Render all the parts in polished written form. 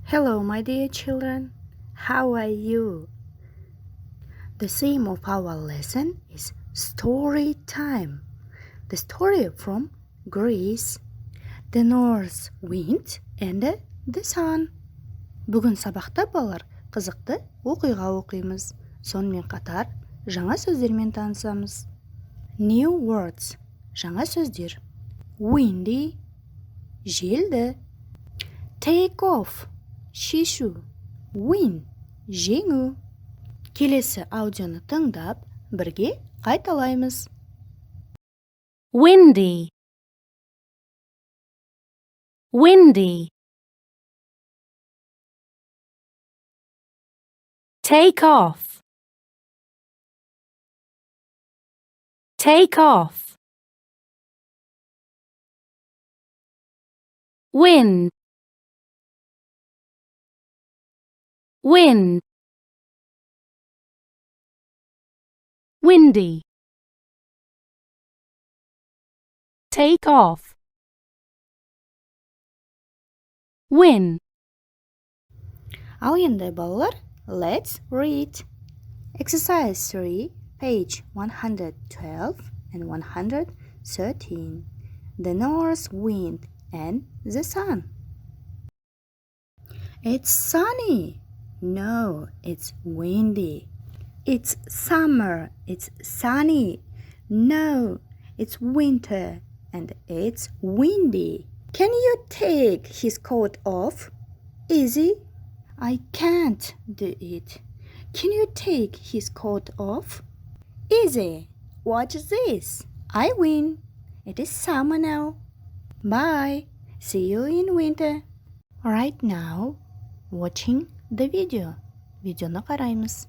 Hello, my dear children. How are you? The theme of our lesson is story time. The story from Greece, the north wind and the sun. Бүгін сабақта балалар қызықты оқиға оқимыз. Сонымен қатар жаңа сөздермен танысамыз. New words, жаңа сөздер. Windy, желді. Take off, шешу. Win, жеңу. Келесі аудионы тыңдап, бірге қайталаймыз. Windy, windy. Take off, take off. Wind, wind. Windy. Take off. Win. Ал енді балалар, let's read. Exercise 3, page 112 and 113. The north wind and the sun. It's sunny. No, it's windy. It's summer. It's sunny. No, it's winter and it's windy. Can you take his coat off? Easy. I can't do it. Can you take his coat off? Easy. Watch this. I win. It is summer now. Bye. See you in winter. Right now, watching the video. Видеоны қараймыз.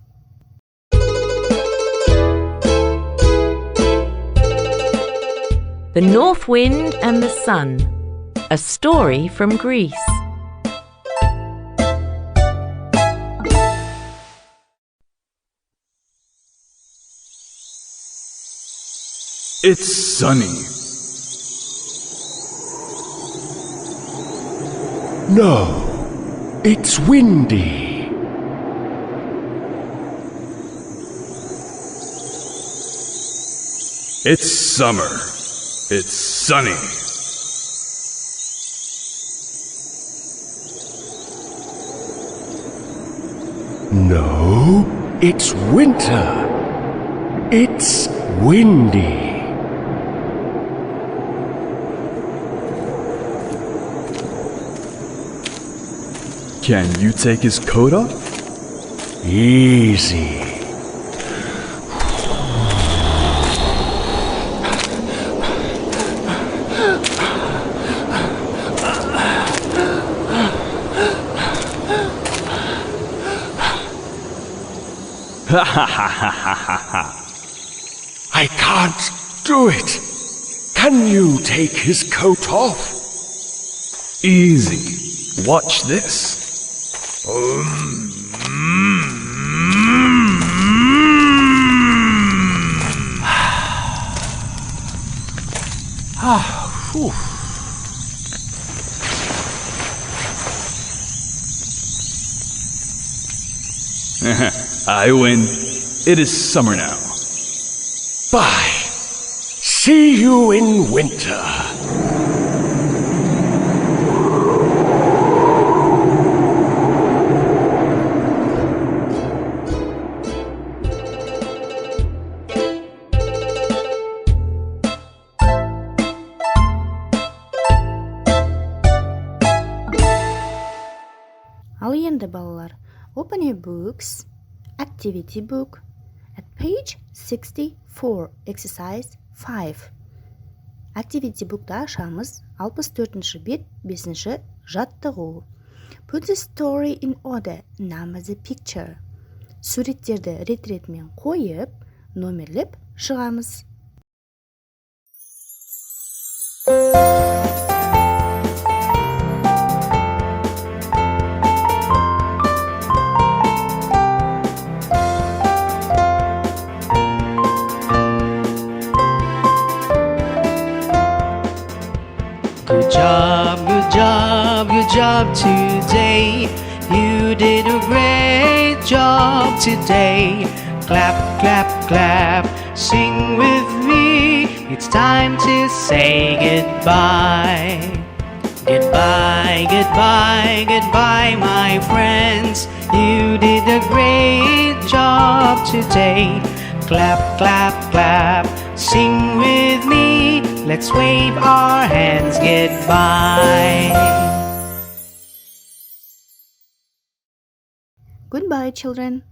The North Wind and the Sun. A story from Greece. It's sunny. No, it's windy. It's summer. It's sunny. No, it's winter. It's windy. Can you take his coat off? Easy. Ha ha ha ha ha ha ha. I can't do it. Can you take his coat off? Easy. Watch this. I win. It is summer now. Bye. See you in winter. Ал енді балалар, open your books, activity book, at page 64, exercise 5. Activity book'та ашамыз, 64-ші бет, 5-ші жаттығу. Put the story in order, number the picture. Суреттерді рет-ретмен қойып, номерлеп шығамыз. Good job today. You did a great job today. Clap, clap, clap, sing with me. It's time to say goodbye. Goodbye, goodbye, goodbye, my friends. You did a great job today. Clap, clap, clap, sing with me. Let's wave our hands goodbye. Goodbye, children.